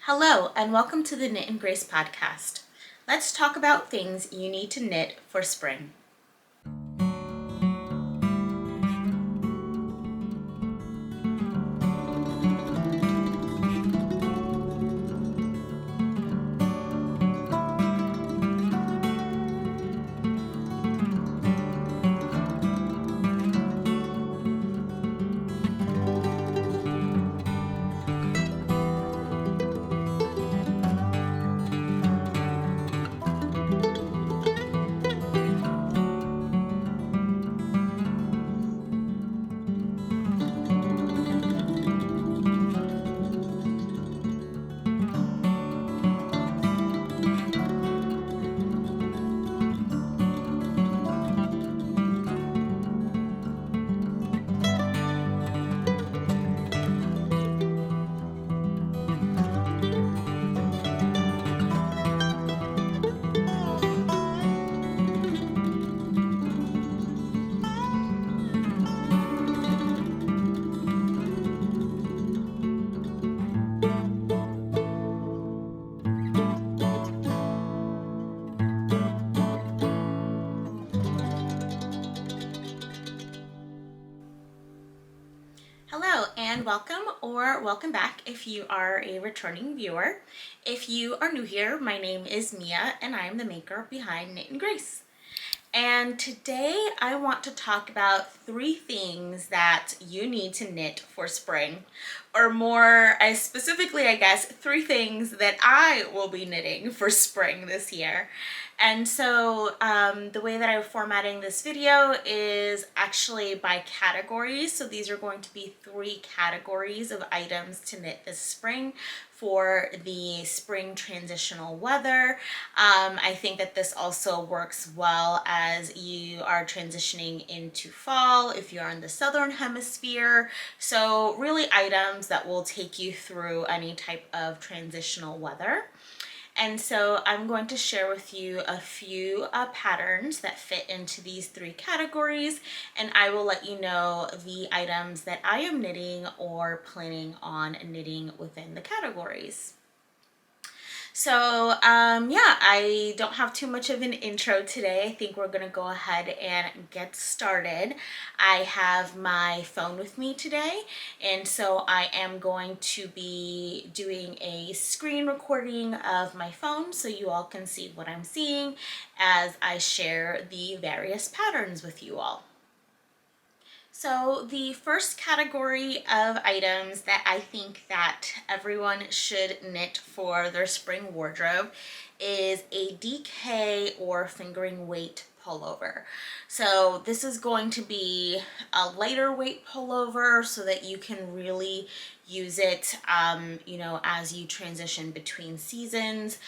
Hello and welcome to the Knit and Grace podcast. Let's talk about things you need to knit for spring. Hello and welcome back if you are a returning viewer. If you are new here, my name is Mia and I am the maker behind Knit and Grace. And today I want to talk about 3 things that you need to knit for spring, or more specifically, I guess, 3 things that I will be knitting for spring this year. And so the way that I'm formatting this video is actually by categories. So these are going to be 3 categories of items to knit this spring for the spring transitional weather. I think that this also works well as you are transitioning into fall if you're in the southern hemisphere. So really items that will take you through any type of transitional weather. And so I'm going to share with you a few patterns that fit into these 3 categories, and I will let you know the items that I am knitting or planning on knitting within the categories. So yeah, I don't have too much of an intro today. I think we're gonna go ahead and get started. I have my phone with me today, and so I am going to be doing a screen recording of my phone so you all can see what I'm seeing as I share the various patterns with you all. So the first category of items that I think that everyone should knit for their spring wardrobe is a DK or fingering weight pullover. So this is going to be a lighter weight pullover so that you can really use it, as you transition between seasons.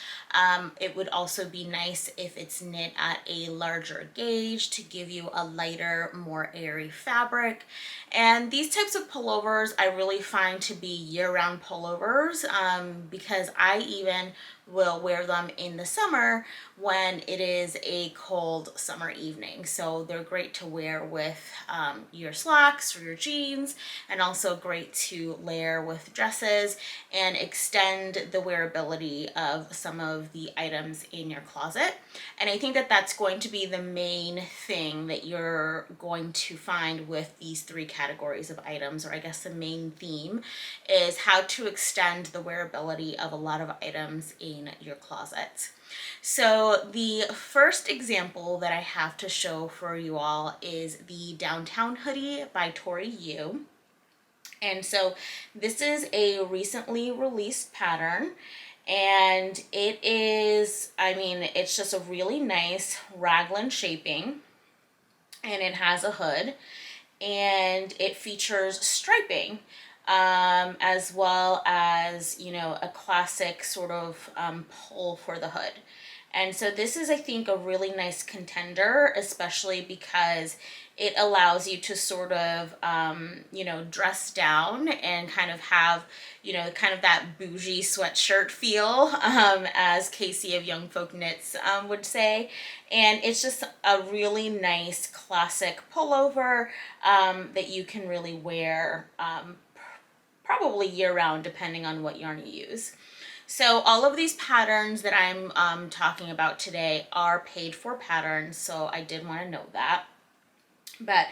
It would also be nice if it's knit at a larger gauge to give you a lighter, more airy fabric. And these types of pullovers I really find to be year-round pullovers because I even will wear them in the summer when it is a cold summer evening. So they're great to wear with your slacks or your jeans, and also great to layer with dresses and extend the wearability of some of the items in your closet. And I think that that's going to be the main thing that you're going to find with these 3 categories of items, or I guess the main theme is how to extend the wearability of a lot of items in your closet. So the first example that I have to show for you all is the Downtown Hoodie by Tori Yu. And so this is a recently released pattern, and it is, it's just a really nice raglan shaping, and it has a hood, and it features striping, as well as, a classic sort of pull for the hood. And so this is, I think, a really nice contender, especially because it allows you to sort of, dress down and kind of have, kind of that bougie sweatshirt feel, as Casey of Young Folk Knits would say. And it's just a really nice classic pullover that you can really wear probably year round depending on what yarn you use. So all of these patterns that I'm talking about today are paid for patterns, so I did want to note that. But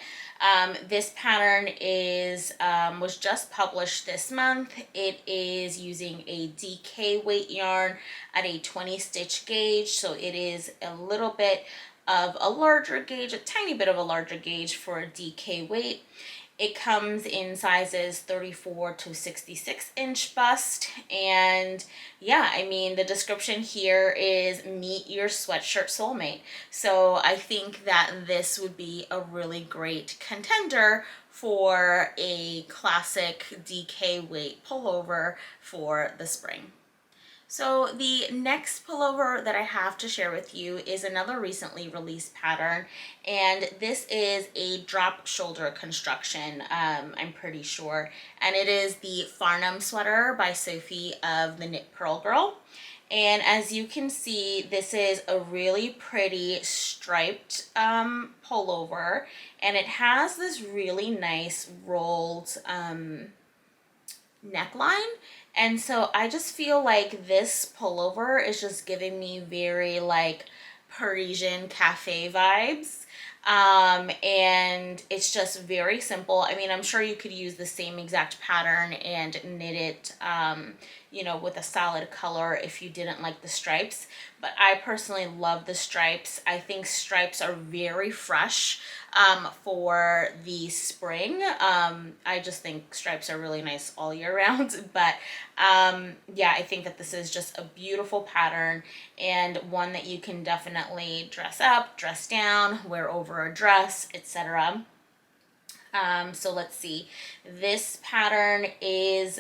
this pattern is was just published this month. It is using a DK weight yarn at a 20 stitch gauge, so it is a little bit of a larger gauge, a tiny bit of a larger gauge for a DK weight. It comes in sizes 34 to 66 inch bust. And yeah, I mean, the description here is meet your sweatshirt soulmate. So I think that this would be a really great contender for a classic DK weight pullover for the spring. So the next pullover that I have to share with you is another recently released pattern, and this is a drop shoulder construction, I'm pretty sure, and it is the Farnham Sweater by Sophie of the Knit Pearl Girl. And as you can see, this is a really pretty striped pullover, and it has this really nice rolled neckline. And so I just feel like this pullover is just giving me very like Parisian cafe vibes. And it's just very simple. I mean, I'm sure you could use the same exact pattern and knit it, you know, with a solid color if you didn't like the stripes. But I personally love the stripes. I think stripes are very fresh for the spring. I just think stripes are really nice all year round. But yeah, I think that this is just a beautiful pattern and one that you can definitely dress up, dress down, wear over a dress, etc. So let's see, this pattern is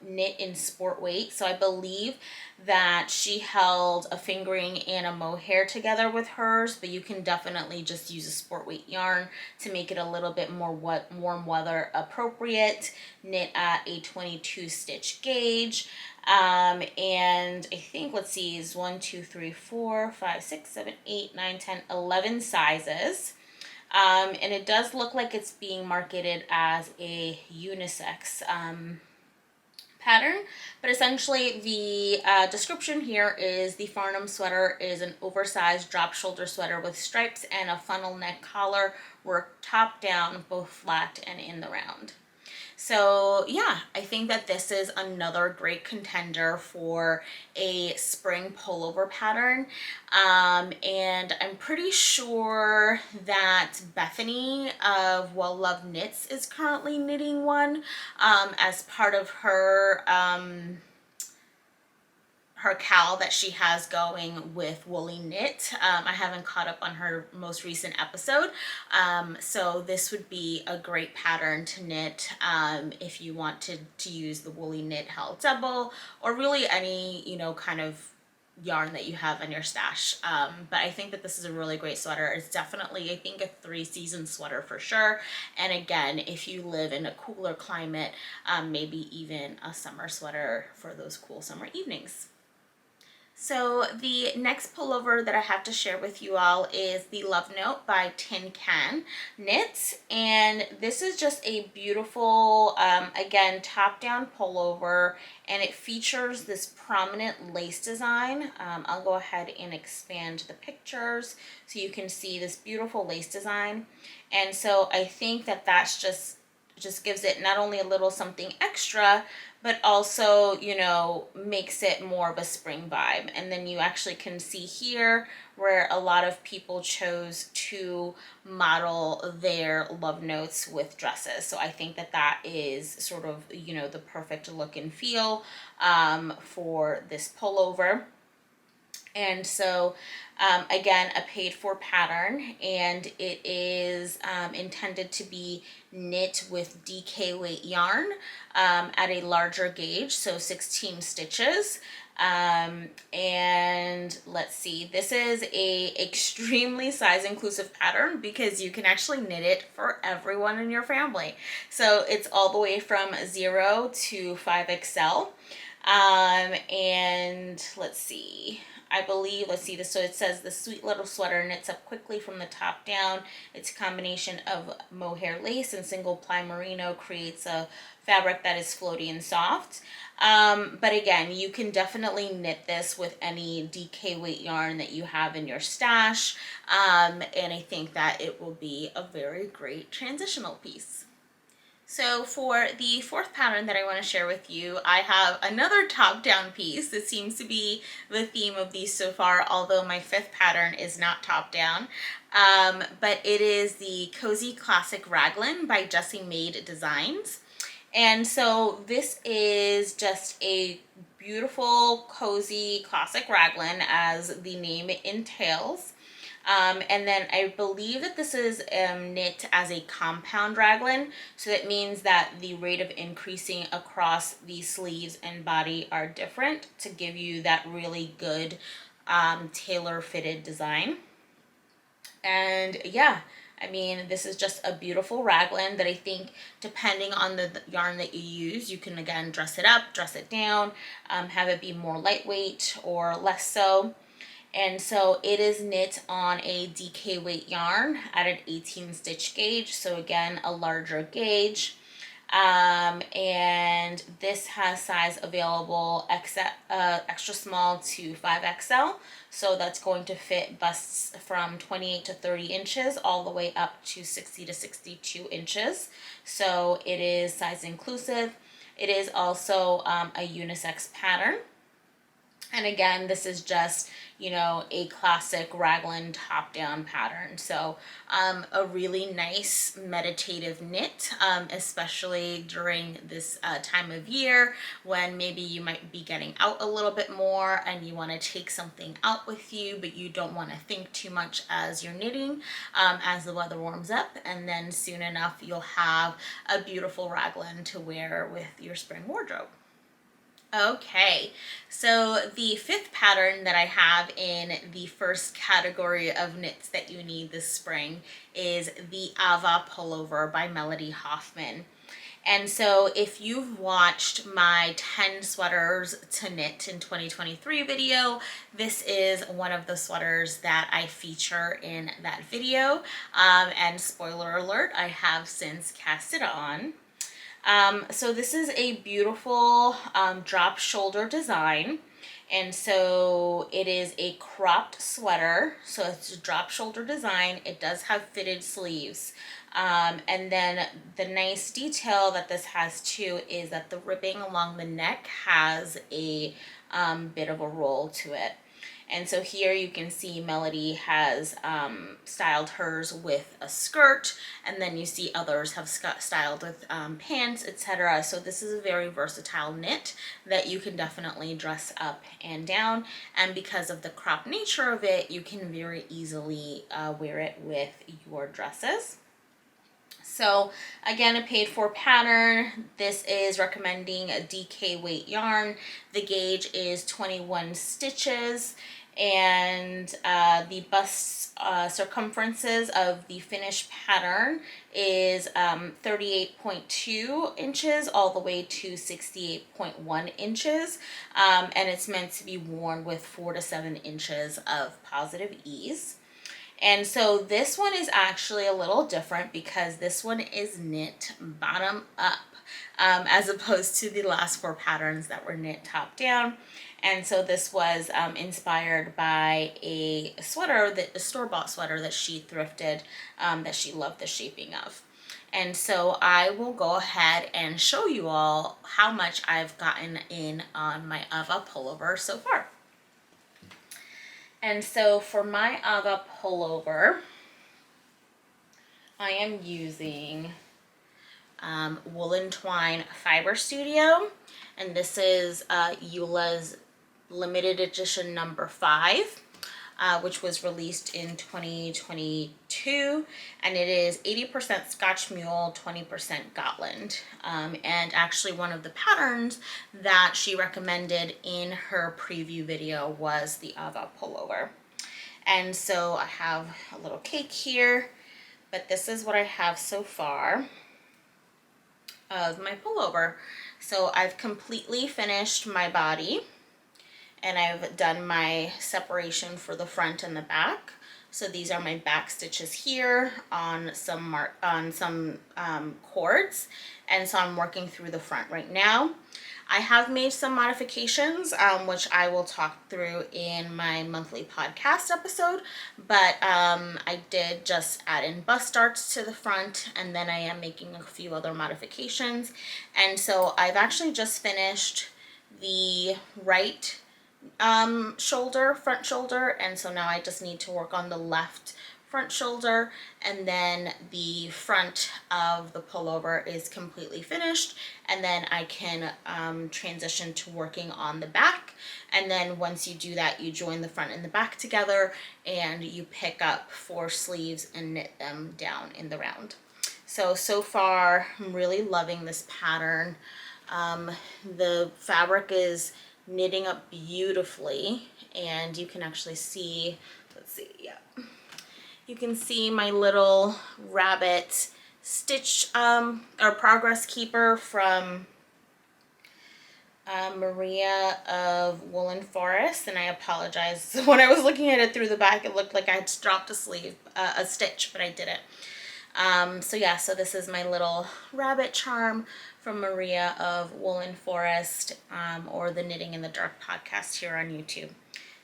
knit in sport weight. So I believe that she held a fingering and a mohair together with hers, but you can definitely just use a sport weight yarn to make it a little bit more warm weather appropriate. Knit at a 22 stitch gauge. And I think, let's see, is 1, 2, 3, 4, 5, 6, 7, 8, 9, 10, 11 sizes. And it does look like it's being marketed as a unisex pattern, but essentially the description here is the Farnham sweater is an oversized drop shoulder sweater with stripes and a funnel neck collar worked top down, both flat and in the round. So yeah, I think that this is another great contender for a spring pullover pattern. And I'm pretty sure that Bethany of Well Loved Knits is currently knitting one as part of her her cal that she has going with Woolly Knit. I haven't caught up on her most recent episode, so this would be a great pattern to knit if you wanted to use the Woolly Knit held double, or really any, you know, kind of yarn that you have in your stash. But I think that this is a really great sweater. It's definitely, I think, a 3-season sweater for sure. And again, if you live in a cooler climate, maybe even a summer sweater for those cool summer evenings. So the next pullover that I have to share with you all is the Love Note by Tin Can Knits, and this is just a beautiful, again, top-down pullover, and it features this prominent lace design. I'll go ahead and expand the pictures so you can see this beautiful lace design. And so I think that that's just gives it not only a little something extra, but also, you know, makes it more of a spring vibe. And then you actually can see here where a lot of people chose to model their love notes with dresses. So I think that that is sort of, you know, the perfect look and feel for this pullover. And so again, a paid for pattern, and it is intended to be knit with DK weight yarn at a larger gauge, so 16 stitches. And let's see, this is a extremely size inclusive pattern because you can actually knit it for everyone in your family. So it's all the way from 0 to 5XL. And let's see. I believe, let's see this. So it says the sweet little sweater knits up quickly from the top down. It's a combination of mohair lace and single ply merino creates a fabric that is floaty and soft. But again, you can definitely knit this with any DK weight yarn that you have in your stash. And I think that it will be a very great transitional piece. So for the fourth pattern that I want to share with you, I have another top-down piece. This seems to be the theme of these so far, although my fifth pattern is not top-down. But it is the Cozy Classic Raglan by Jessie Made Designs. And so this is just a beautiful, cozy, classic raglan, as the name entails. And then I believe that this is knit as a compound raglan, so that means that the rate of increasing across the sleeves and body are different to give you that really good tailor-fitted design. And yeah, I mean, this is just a beautiful raglan that I think, depending on the yarn that you use, you can again dress it up, dress it down, have it be more lightweight or less so. And so it is knit on a DK weight yarn at an 18 stitch gauge. So again, a larger gauge. And this has size available extra small to 5XL. So that's going to fit busts from 28 to 30 inches all the way up to 60 to 62 inches. So it is size inclusive. It is also a unisex pattern. And again, this is just, you know, a classic raglan top-down pattern. So a really nice meditative knit, especially during this time of year when maybe you might be getting out a little bit more and you want to take something out with you, but you don't want to think too much as you're knitting as the weather warms up. And then soon enough, you'll have a beautiful raglan to wear with your spring wardrobe. Okay, so the fifth pattern that I have in the first category of knits that you need this spring is the Ava Pullover by Melody Hoffman. And so if you've watched my 10 sweaters to knit in 2023 video, this is one of the sweaters that I feature in that video. And spoiler alert, I have since cast it on. So this is a beautiful drop shoulder design, and so it is a cropped sweater, so it's a drop shoulder design. It does have fitted sleeves, and then the nice detail that this has too is that the ribbing along the neck has a bit of a roll to it. And so here you can see Melody has styled hers with a skirt, and then you see others have styled with pants, etc. So this is a very versatile knit that you can definitely dress up and down. And because of the crop nature of it, you can very easily wear it with your dresses. So again, a paid for pattern. This is recommending a DK weight yarn. The gauge is 21 stitches, and the bust circumferences of the finished pattern is 38.2 inches all the way to 68.1 inches, and it's meant to be worn with 4 to 7 inches of positive ease. And so this one is actually a little different because this one is knit bottom up, as opposed to the last four patterns that were knit top down. And so this was inspired by a sweater, a store-bought sweater that she thrifted, that she loved the shaping of. And so I will go ahead and show you all how much I've gotten in on my Ava pullover so far. And so for my Ava pullover, I am using Woolen Twine Fiber Studio, and this is Eula's limited edition number 5, which was released in 2022, and it is 80% Scotch Mule, 20% Gotland, and actually one of the patterns that she recommended in her preview video was the Ava pullover. And so I have a little cake here, but this is what I have so far of my pullover. So I've completely finished my body, and I've done my separation for the front and the back. So these are my back stitches here on some cords, and so I'm working through the front right now. I have made some modifications, which I will talk through in my monthly podcast episode, but I did just add in bust darts to the front, and then I am making a few other modifications. And so I've actually just finished the right front shoulder, and so now I just need to work on the left front shoulder, and then the front of the pullover is completely finished, and then I can transition to working on the back. And then once you do that, you join the front and the back together, and you pick up 4 sleeves and knit them down in the round. So far I'm really loving this pattern. The fabric is knitting up beautifully, and you can actually see, let's see, yeah, you can see my little rabbit stitch or progress keeper from Maria of Woolen Forest. And I apologize, when I was looking at it through the back, it looked like I had dropped a stitch, but I didn't. So yeah, so this is my little rabbit charm from Maria of Woolen Forest, or the Knitting in the Dark podcast here on YouTube.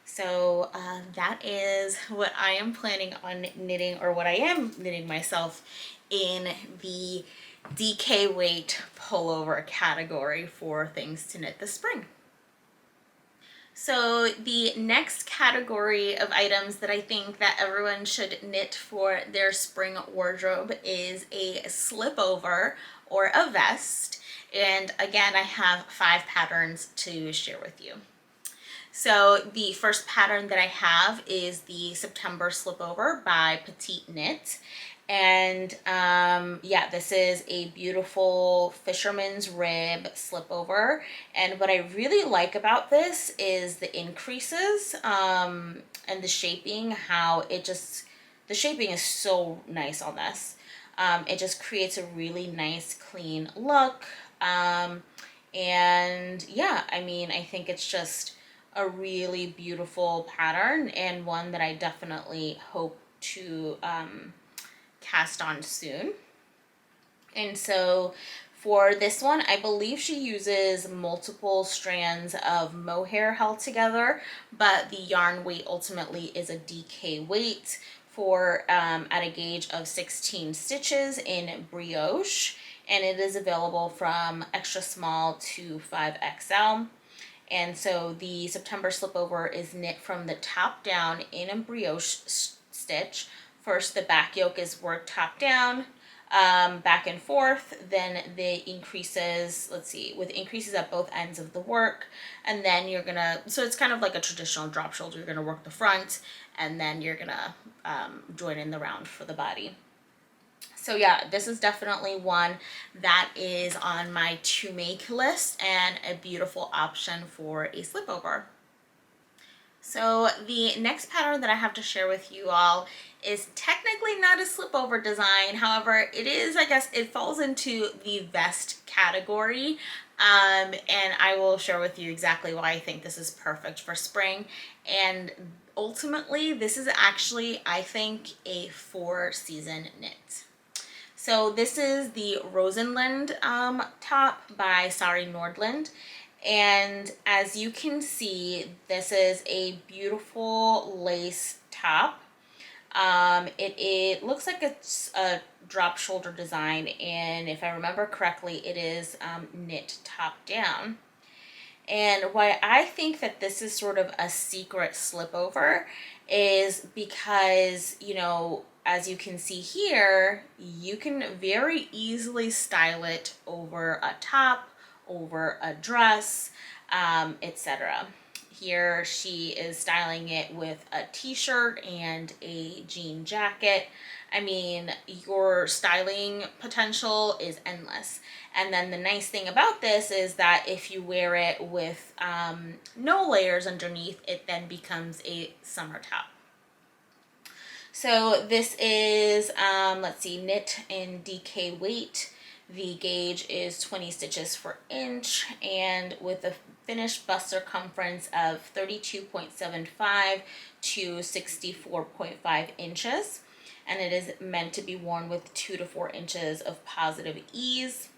So that is what I am planning on knitting, or what I am knitting myself in the DK weight pullover category for things to knit this spring. So the next category of items that I think that everyone should knit for their spring wardrobe is a slipover or a vest. And again, I have 5 patterns to share with you. So the first pattern that I have is the September Slipover by Petite Knit. And yeah, this is a beautiful fisherman's rib slipover. And what I really like about this is the increases and the shaping, how it just, the shaping is so nice on this. It just creates a really nice clean look. And yeah, I mean, I think it's just a really beautiful pattern, and one that I definitely hope to cast on soon. And so for this one, I believe she uses multiple strands of mohair held together, but the yarn weight ultimately is a DK weight for at a gauge of 16 stitches in brioche, and it is available from extra small to 5XL. And so the September Slipover is knit from the top down in a brioche stitch. First, the back yoke is worked top down, back and forth, then the increases, let's see, with increases at both ends of the work, and then you're gonna, so it's kind of like a traditional drop shoulder, you're gonna work the front, and then you're gonna join in the round for the body. So yeah, this is definitely one that is on my to make list, and a beautiful option for a slipover. So the next pattern that I have to share with you all is technically not a slipover design. However, it is, I guess, it falls into the vest category. And I will share with you exactly why I think this is perfect for spring. And ultimately, this is actually, I think, a 4-season knit. So this is the Rosenlund top by Sari Nordland. And as you can see, this is a beautiful lace top. It looks like it's a drop shoulder design, and if I remember correctly, it is knit top down. And why I think that this is sort of a secret slipover is because, you know, as you can see here, you can very easily style it over a top, over a dress, etc. Here she is styling it with a t-shirt and a jean jacket. I mean, your styling potential is endless. And then the nice thing about this is that if you wear it with no layers underneath, it then becomes a summer top. So this is, let's see, knit in DK weight. The gauge is 20 stitches per inch, and with a finished bust circumference of 32.75 to 64.5 inches. And it is meant to be worn with 2 to 4 inches of positive ease.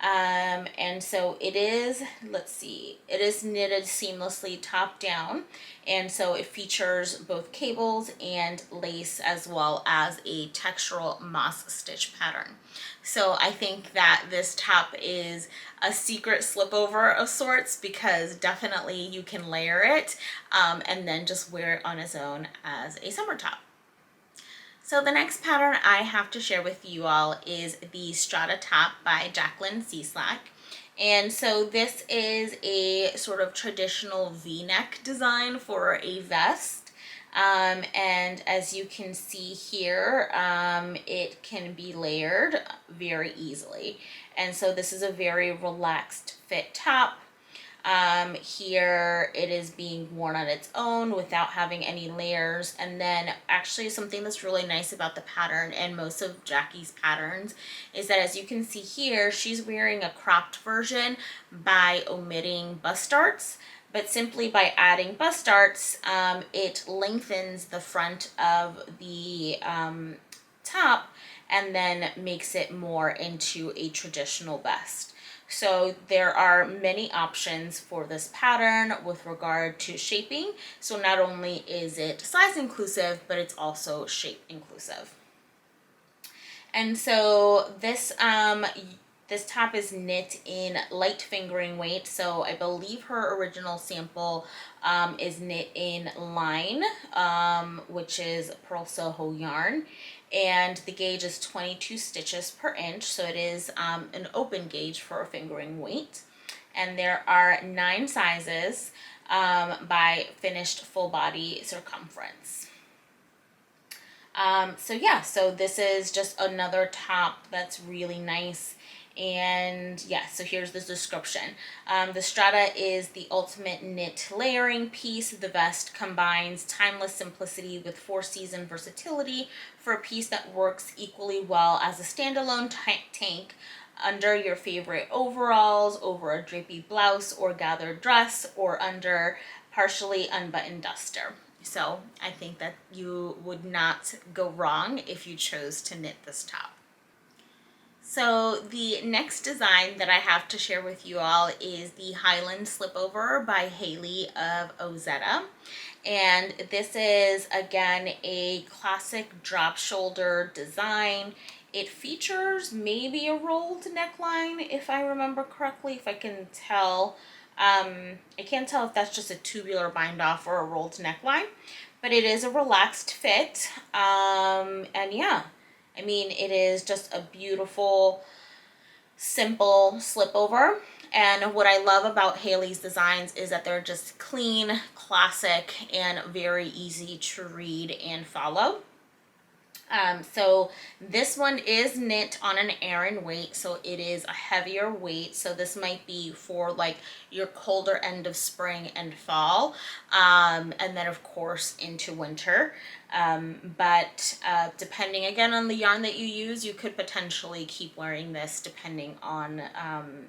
And so it is, let's see, it is knitted seamlessly top down, and so it features both cables and lace as well as a textural moss stitch pattern. So I think that this top is a secret slipover of sorts, because definitely you can layer it and then just wear it on its own as a summer top. So the next pattern I have to share with you all is the Strata top by Jacqueline Slack. And so this is a sort of traditional V-neck design for a vest. And as you can see here, it can be layered very easily. And so this is a very relaxed fit top. Here it is being worn on its own without having any layers. And then actually something that's really nice about the pattern and most of Jackie's patterns is that, as you can see here, she's wearing a cropped version by omitting bust darts. But simply by adding bust darts, it lengthens the front of the top and then makes it more into a traditional vest. So there are many options for this pattern with regard to shaping. So not only is it size inclusive, but it's also shape inclusive. And so this top is knit in light fingering weight. So I believe her original sample is knit in line, which is Pearl Soho yarn. And the gauge is 22 stitches per inch, so it is an open gauge for a fingering weight. And there are 9 sizes by finished full body circumference. So yeah, so this is just another top that's really nice. And yeah, so here's the description. The Strata is the ultimate knit layering piece. The vest combines timeless simplicity with 4-season versatility for a piece that works equally well as a standalone tank under your favorite overalls, over a drapey blouse or gathered dress, or under partially unbuttoned duster. So I think that you would not go wrong if you chose to knit this top. So the next design that I have to share with you all is the Highland Slipover by Haley of Ozetta. And this is, again, a classic drop shoulder design. It features maybe a rolled neckline, if I remember correctly, if I can tell. I can't tell if that's just a tubular bind off or a rolled neckline, but it is a relaxed fit. And yeah, I mean, it is just a beautiful, simple slipover. And what I love about Haley's designs is that they're just clean, classic, and very easy to read and follow. So this one is knit on an Aran weight, so it is a heavier weight. So this might be for like your colder end of spring and fall, and then of course into winter. But depending again on the yarn that you use, you could potentially keep wearing this depending on,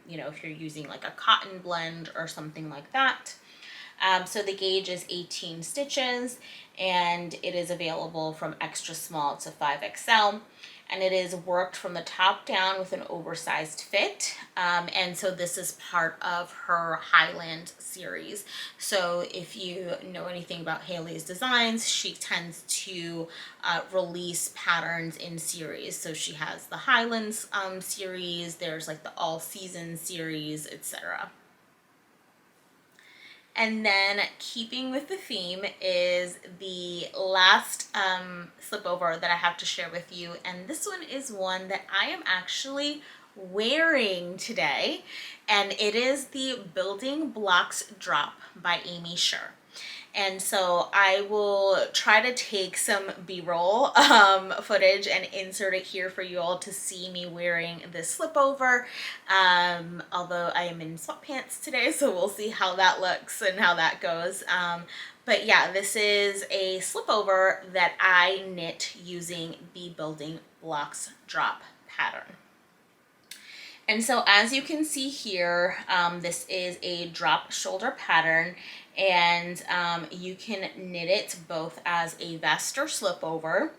you know, if you're using like a cotton blend or something like that. So the gauge is 18 stitches, and it is available from extra small to 5XL, and it is worked from the top down with an oversized fit. And so this is part of her Highland series. So if you know anything about Haley's designs, she tends to release patterns in series. So she has the Highlands series, there's like the all season series, etc. And then keeping with the theme is the last slipover that I have to share with you. And this one is one that I am actually wearing today. And it is the Building Blocks Drop by Amy Scher. And so I will try to take some B-roll footage and insert it here for you all to see me wearing this slipover. Although I am in sweatpants today, so we'll see how that looks and how that goes. But yeah, this is a slipover that I knit using the Building Blocks Drop pattern. And so as you can see here, this is a drop shoulder pattern, and you can knit it both as a vest or slipover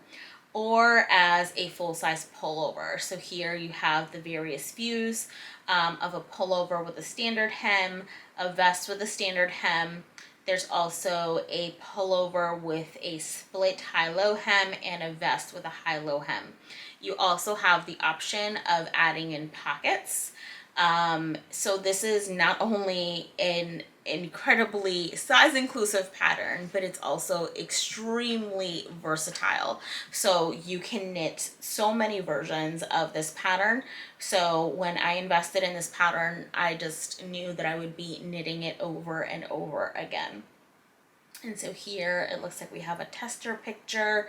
or as a full-size pullover. So here you have the various views of a pullover with a standard hem, a vest with a standard hem. There's also a pullover with a split high-low hem and a vest with a high-low hem. You also have the option of adding in pockets. So this is not only an incredibly size inclusive pattern, but it's also extremely versatile. So you can knit so many versions of this pattern. So when I invested in this pattern, I just knew that I would be knitting it over and over again. And so here it looks like we have a tester picture,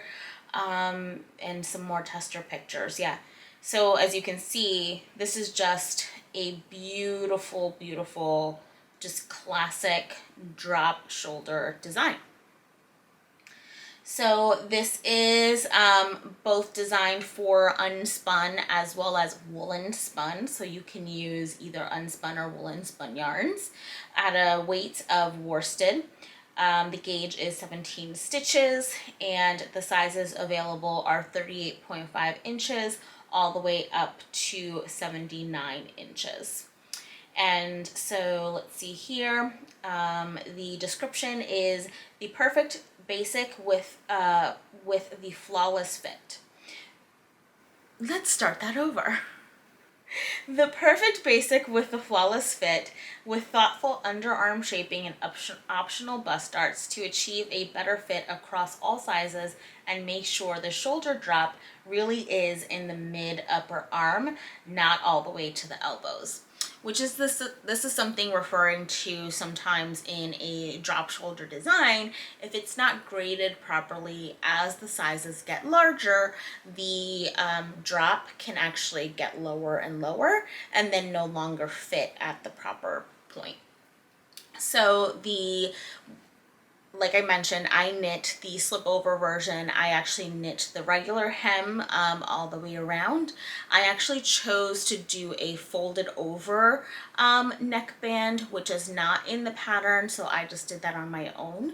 and some more tester pictures. Yeah. So as you can see, this is just a beautiful, beautiful, just classic drop shoulder design. So this is both designed for unspun as well as woolen spun. So you can use either unspun or woolen spun yarns at a weight of worsted. The gauge is 17 stitches, and the sizes available are 38.5 inches all the way up to 79 inches. And so let's see here. The description is the perfect basic with the flawless fit. Let's start that over. The perfect basic with the flawless fit, with thoughtful underarm shaping and optional bust darts to achieve a better fit across all sizes and make sure the shoulder drop really is in the mid upper arm, not all the way to the elbows. Which is this is something referring to sometimes in a drop shoulder design. If it's not graded properly, as the sizes get larger, the drop can actually get lower and lower and then no longer fit at the proper point. So like I mentioned, I knit the slipover version. I actually knit the regular hem all the way around. I actually chose to do a folded over neckband, which is not in the pattern, so I just did that on my own.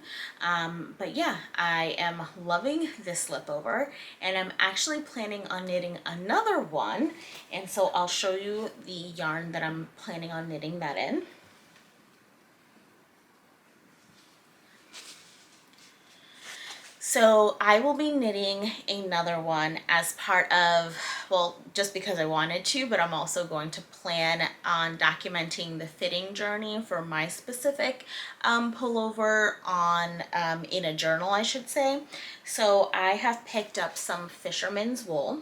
But yeah, I am loving this slipover, and I'm actually planning on knitting another one, and so I'll show you the yarn that I'm planning on knitting that in. So I will be knitting another one as part of, well, just because I wanted to, but I'm also going to plan on documenting the fitting journey for my specific pullover on in a journal, I should say. So I have picked up some fisherman's wool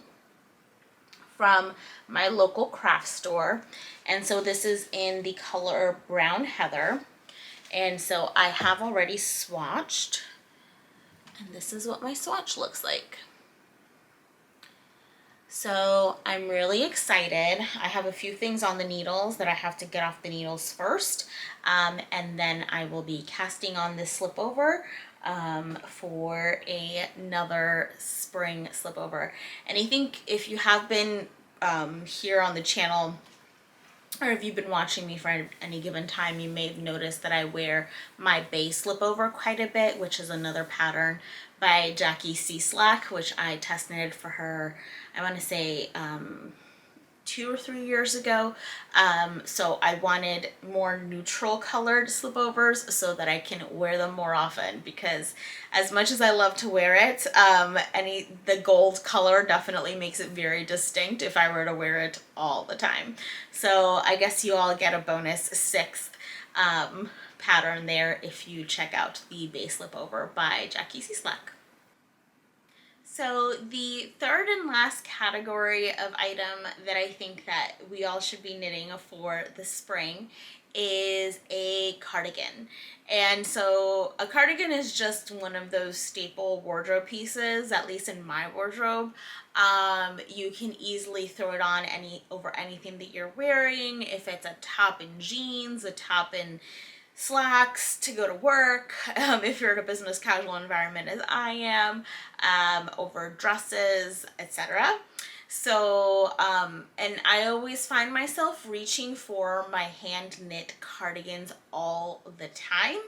from my local craft store, and so this is in the color brown heather, and so I have already swatched. And this is what my swatch looks like. So I'm really excited. I have a few things on the needles that I have to get off the needles first. And then I will be casting on this slipover for another spring slipover. And I think if you have been here on the channel, or if you've been watching me for any given time, you may have noticed that I wear my base slipover quite a bit, which is another pattern by Jackie C. Slack, which I test knitted for her, I want to say 2 or 3 years ago. So I wanted more neutral colored slipovers so that I can wear them more often, because as much as I love to wear it, the gold color definitely makes it very distinct if I were to wear it all the time. So I guess you all get a bonus 6th pattern there if you check out the base slipover by Jackie C. Slack. So the third and last category of item that I think that we all should be knitting for the spring is a cardigan. And so a cardigan is just one of those staple wardrobe pieces, at least in my wardrobe. You can easily throw it on over anything that you're wearing. If it's a top and jeans, a top and slacks to go to work, if you're in a business casual environment as I am, over dresses, etc. So, and I always find myself reaching for my hand knit cardigans all the time.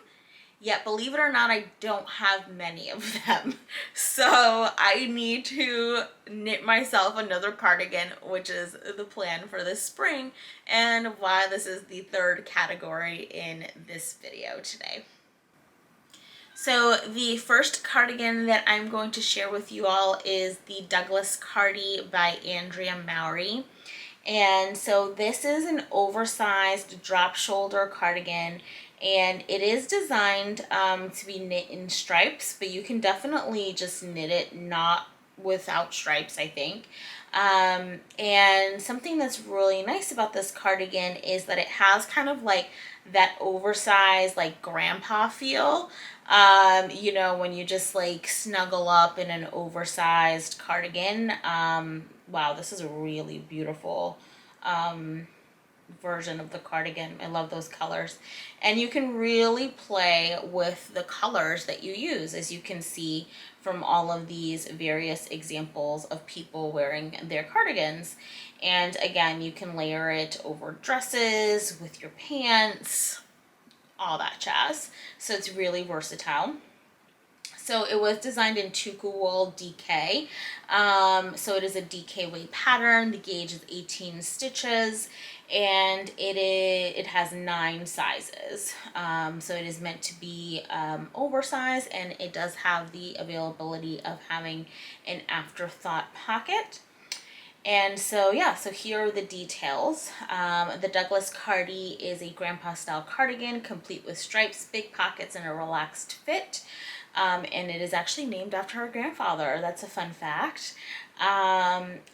Yet, believe it or not, I don't have many of them. So I need to knit myself another cardigan, which is the plan for this spring, and why this is the third category in this video today. So the first cardigan that I'm going to share with you all is the Douglas Cardi by Andrea Mowry. And so this is an oversized drop shoulder cardigan, and it is designed to be knit in stripes, but you can definitely just knit it not without stripes, I think. And something that's really nice about this cardigan is that it has kind of like that oversized like grandpa feel. You know, when you just like snuggle up in an oversized cardigan. Wow, this is a really beautiful version of the cardigan. I love those colors. And you can really play with the colors that you use, as you can see from all of these various examples of people wearing their cardigans. And again, you can layer it over dresses, with your pants, all that jazz. So it's really versatile. So it was designed in Tuku wool DK. So it is a DK weight pattern. The gauge is 18 stitches, and it has 9 sizes. So it is meant to be oversized, and it does have the availability of having an afterthought pocket. And so yeah, so here are the details. The Douglas Cardi is a grandpa style cardigan, complete with stripes, big pockets, and a relaxed fit. And it is actually named after her grandfather. That's a fun fact.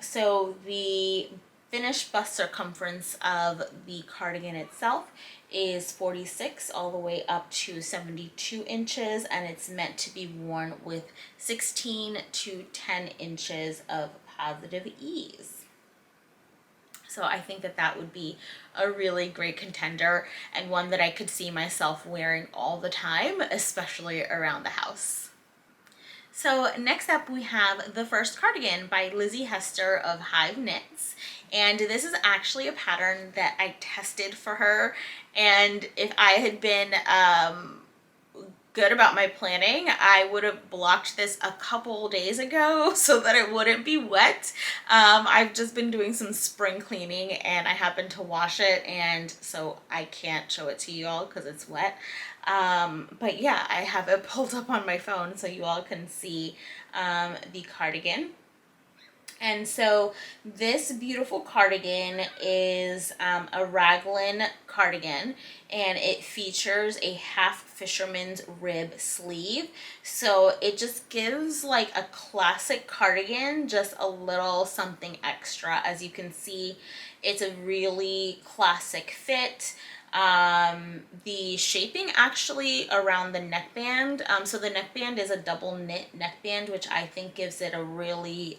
So the finished bust circumference of the cardigan itself is 46 all the way up to 72 inches, and it's meant to be worn with 16 to 10 inches of positive ease. So I think that that would be a really great contender, and one that I could see myself wearing all the time, especially around the house. So next up we have The First Cardigan by Lizzie Hester of Hive Knits. And this is actually a pattern that I tested for her, and if I had been good about my planning, I would have blocked this a couple days ago so that it wouldn't be wet. I've just been doing some spring cleaning, and I happened to wash it, and so I can't show it to you all because it's wet. But yeah, I have it pulled up on my phone so you all can see the cardigan. And so this beautiful cardigan is a Raglan cardigan, and it features a half fisherman's rib sleeve. So it just gives like a classic cardigan just a little something extra. As you can see, it's a really classic fit. The shaping actually around the neckband, so the neckband is a double knit neckband, which I think gives it a really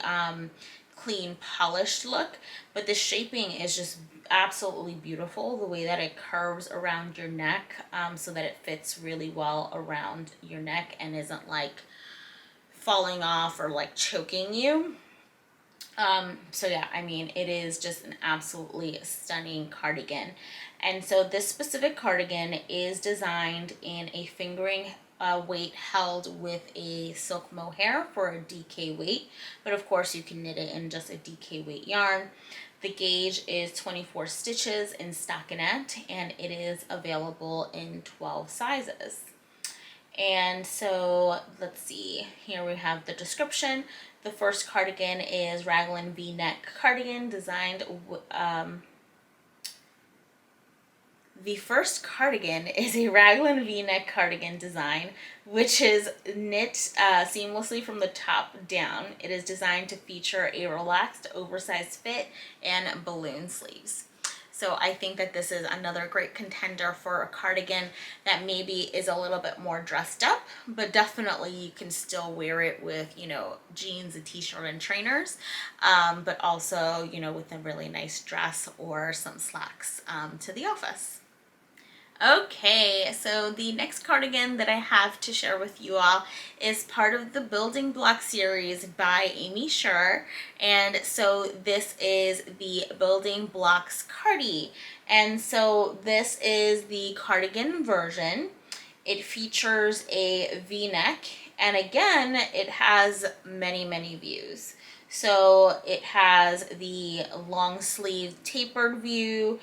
clean, polished look, but the shaping is just absolutely beautiful, the way that it curves around your neck, so that it fits really well around your neck and isn't like falling off or like choking you. So yeah, I mean, it is just an absolutely stunning cardigan. And so this specific cardigan is designed in a fingering weight held with a silk mohair for a DK weight, but of course you can knit it in just a DK weight yarn. The gauge is 24 stitches in stockinette, and it is available in 12 sizes. And so let's see, here we have the description. The first cardigan is Raglan V-neck cardigan designed The first cardigan is a Raglan V-neck cardigan design, which is knit seamlessly from the top down. It is designed to feature a relaxed, oversized fit and balloon sleeves. So I think that this is another great contender for a cardigan that maybe is a little bit more dressed up, but definitely you can still wear it with, you know, jeans, a t-shirt, and trainers, but also, you know, with a really nice dress or some slacks to the office. Okay, so the next cardigan that I have to share with you all is part of the Building Block series by Amy Scher. And so this is the Building Blocks Cardi. And so this is the cardigan version. It features a V-neck, and again, it has many views. So it has the long sleeve tapered view.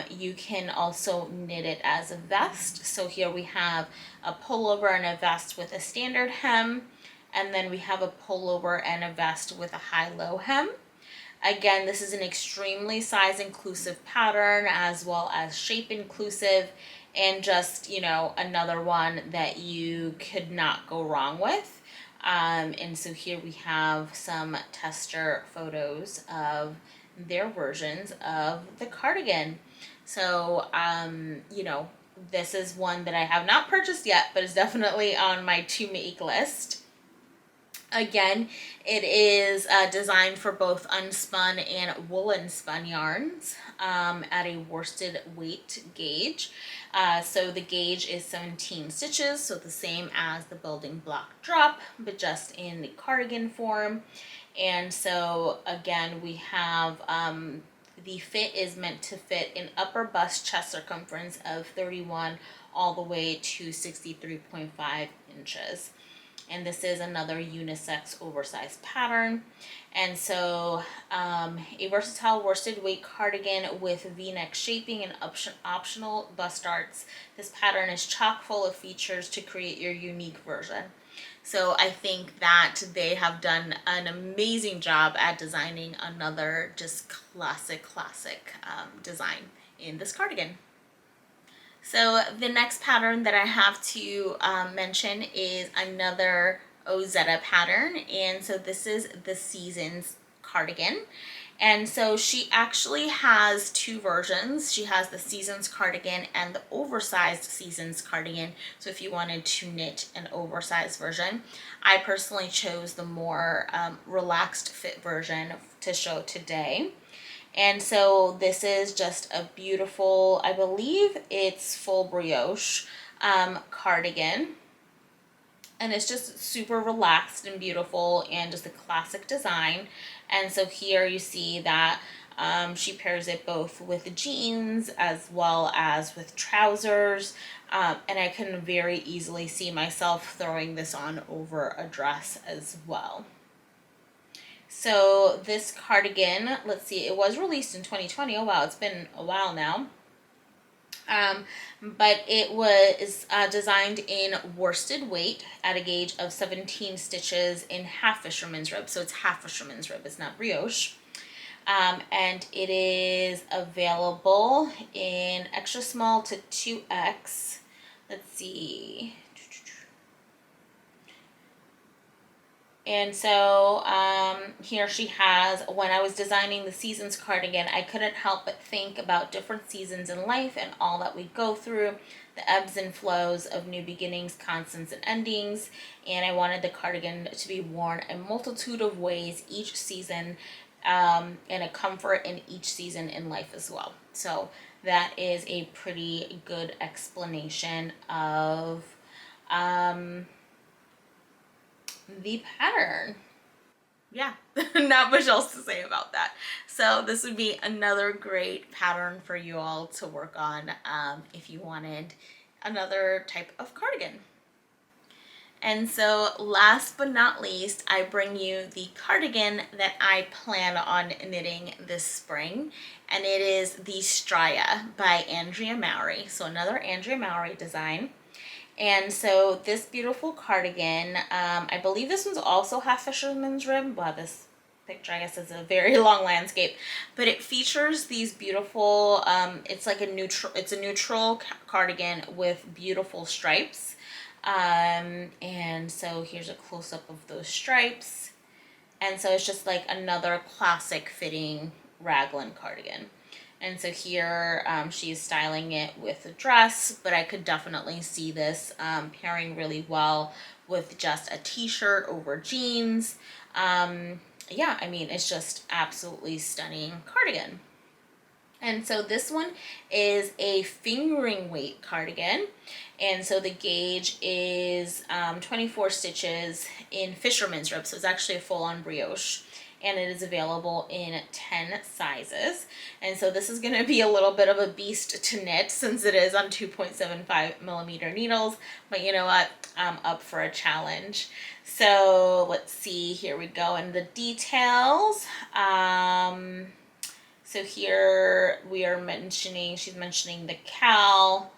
You can also knit it as a vest. So here we have a pullover and a vest with a standard hem, and then we have a pullover and a vest with a high-low hem. Again, this is an extremely size inclusive pattern as well as shape inclusive, and just, you know, another one that you could not go wrong with. And so here we have some tester photos of their versions of the cardigan. So, you know, this is one that I have not purchased yet, but is definitely on my to make list. Again, it is designed for both unspun and woolen spun yarns at a worsted weight gauge. So the gauge is 17 stitches, so the same as the Building Block drop, but just in the cardigan form. And so again, we have the fit is meant to fit an upper bust chest circumference of 31 all the way to 63.5 inches. And this is another unisex oversized pattern. And so a versatile worsted weight cardigan with v-neck shaping and optional bust darts. This pattern is chock full of features to create your unique version. So I think that they have done an amazing job at designing another just classic design in this cardigan. So the next pattern that I have to mention is another Ozetta pattern, and so this is the Seasons cardigan. And so she actually has two versions. She has the Seasons cardigan and the oversized Seasons cardigan. So if you wanted to knit an oversized version, I personally chose the more relaxed fit version to show today. And so this is just a beautiful, I believe it's full brioche cardigan. And it's just super relaxed and beautiful and just a classic design. And so here you see that she pairs it both with jeans as well as with trousers. And I can very easily see myself throwing this on over a dress as well. So this cardigan, let's see, it was released in 2020. Oh wow, it's been a while now. But it was designed in worsted weight at a gauge of 17 stitches in half fisherman's rib. So it's half fisherman's rib, it's not brioche. And it is available in extra small to 2X. Let's see. And so here she has, when I was designing the Seasons cardigan, I couldn't help but think about different seasons in life and all that we go through, the ebbs and flows of new beginnings, constants, and endings. And I wanted the cardigan to be worn a multitude of ways each season, and a comfort in each season in life as well. So that is a pretty good explanation of the pattern. Yeah, not much else to say about that. So this would be another great pattern for you all to work on if you wanted another type of cardigan. And so last but not least, I bring you the cardigan that I plan on knitting this spring, and it is the Stria by Andrea Mowry. So another Andrea Mowry design. And so this beautiful cardigan, I believe this one's also half fisherman's rib. Wow, this picture, I guess, is a very long landscape, but it features these beautiful, it's like a neutral cardigan with beautiful stripes. And so here's a close-up of those stripes. And so it's just like another classic fitting Raglan cardigan. And so here she's styling it with a dress, but I could definitely see this pairing really well with just a t-shirt over jeans. Yeah, I mean, it's just absolutely stunning cardigan. And so this one is a fingering weight cardigan. And so the gauge is 24 stitches in fisherman's rib. So it's actually a full-on brioche. And it is available in 10 sizes. And so this is going to be a little bit of a beast to knit since it is on 2.75 millimeter needles. But you know what? I'm up for a challenge. So let's see, here we go. And the details. So here we are mentioning, she's mentioning the cowl.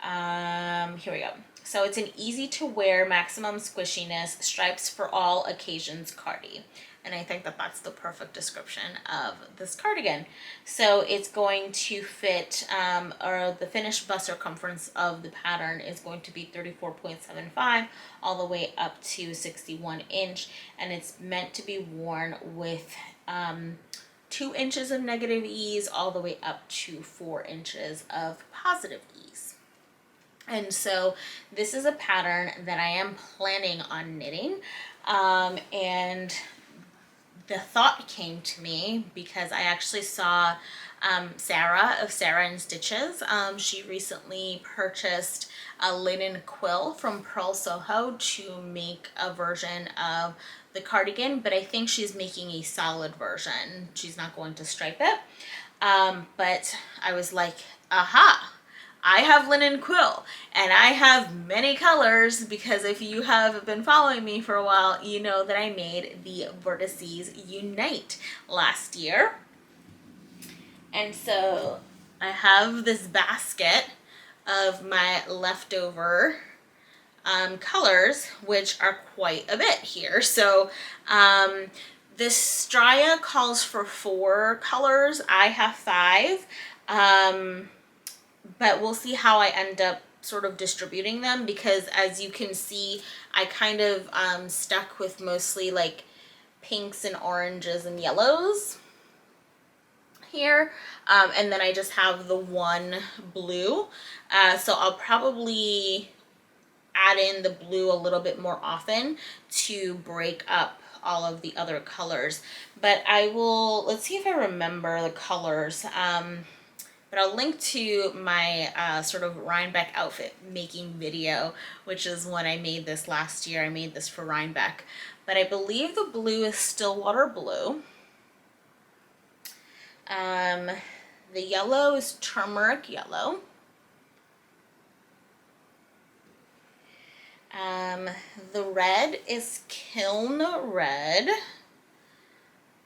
Here we go. So it's an easy to wear, maximum squishiness, stripes for all occasions Cardi. And I think that that's the perfect description of this cardigan. So it's going to fit, or the finished bust circumference of the pattern is going to be 34.75 all the way up to 61 inch. And it's meant to be worn with 2 inches of negative ease all the way up to 4 inches of positive ease. And so this is a pattern that I am planning on knitting, and the thought came to me because I actually saw Sarah of Sarah in Stitches. She recently purchased a linen quill from Pearl Soho to make a version of the cardigan, but I think she's making a solid version. She's not going to stripe it. But I was like, aha! I have linen quill and I have many colors because if you have been following me for a while, you know that I made the Vertices Unite last year. And so I have this basket of my leftover colors, which are quite a bit here. So this Stria calls for 4 colors. I have 5. But we'll see how I end up sort of distributing them because as you can see, I kind of stuck with mostly like pinks and oranges and yellows here. And then I just have the one blue. So I'll probably add in the blue a little bit more often to break up all of the other colors. But I will, let's see if I remember the colors. But I'll link to my sort of Rhinebeck outfit making video, which is when I made this last year. I made this for Rhinebeck. But I believe the blue is Stillwater blue. The yellow is turmeric yellow. The red is kiln red.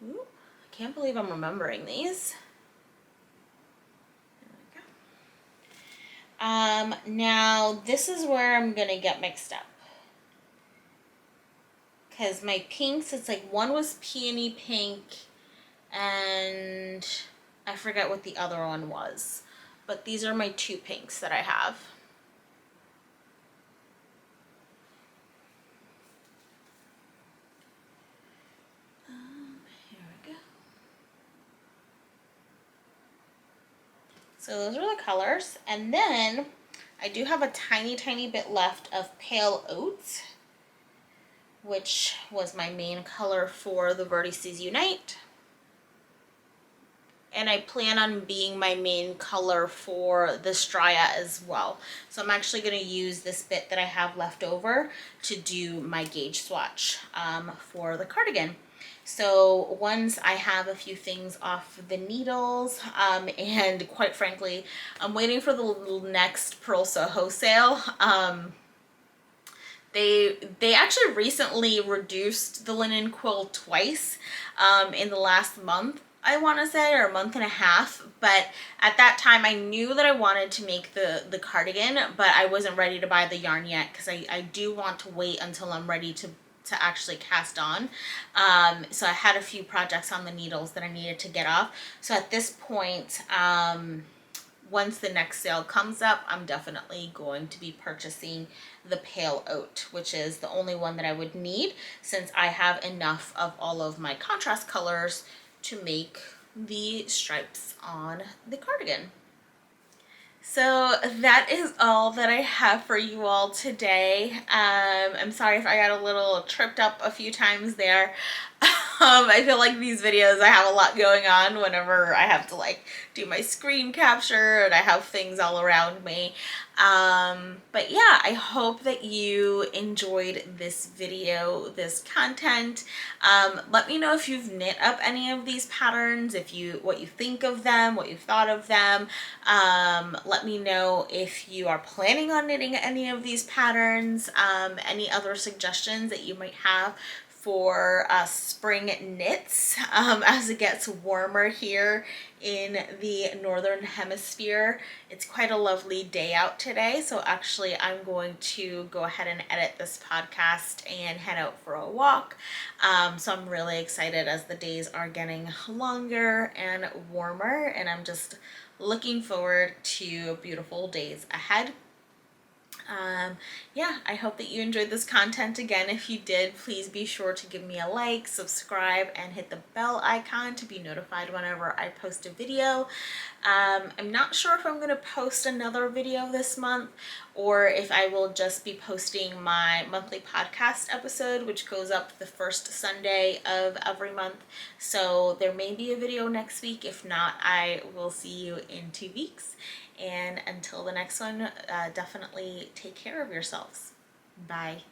Ooh, I can't believe I'm remembering these. Now this is where I'm gonna get mixed up because my pinks, it's like one was peony pink and I forget what the other one was, but these are my 2 pinks that I have. Here we go. So those are the colors, and then I do have a tiny bit left of pale oats, which was my main color for the Vertices Unite. And I plan on being my main color for the Stria as well. So I'm actually going to use this bit that I have left over to do my gauge swatch for the cardigan. So once I have a few things off the needles, and quite frankly, I'm waiting for the next Pearl Soho sale. They actually recently reduced the linen quill twice in the last month, I want to say, or a month and a half. But at that time I knew that I wanted to make the cardigan, but I wasn't ready to buy the yarn yet because I do want to wait until I'm ready to actually cast on. So I had a few projects on the needles that I needed to get off. So at this point, once the next sale comes up, I'm definitely going to be purchasing the pale oat, which is the only one that I would need since I have enough of all of my contrast colors to make the stripes on the cardigan. So that is all that I have for you all today. I'm sorry if I got a little tripped up a few times there. I feel like these videos, I have a lot going on whenever I have to like do my screen capture and I have things all around me. But yeah, I hope that you enjoyed this video, this content. Let me know if you've knit up any of these patterns, what you think of them, what you thought of them. Let me know if you are planning on knitting any of these patterns, any other suggestions that you might have for spring knits as it gets warmer here in the northern hemisphere. It's quite a lovely day out today, so actually I'm going to go ahead and edit this podcast and head out for a walk. So I'm really excited as the days are getting longer and warmer, and I'm just looking forward to beautiful days ahead. Yeah, I hope that you enjoyed this content. Again, if you did, please be sure to give me a like, subscribe, and hit the bell icon to be notified whenever I post a video. I'm not sure if I'm going to post another video this month or if I will just be posting my monthly podcast episode, which goes up the first Sunday of every month. So there may be a video next week. If not, I will see you in 2 weeks. And until the next one, definitely take care of yourselves. Bye.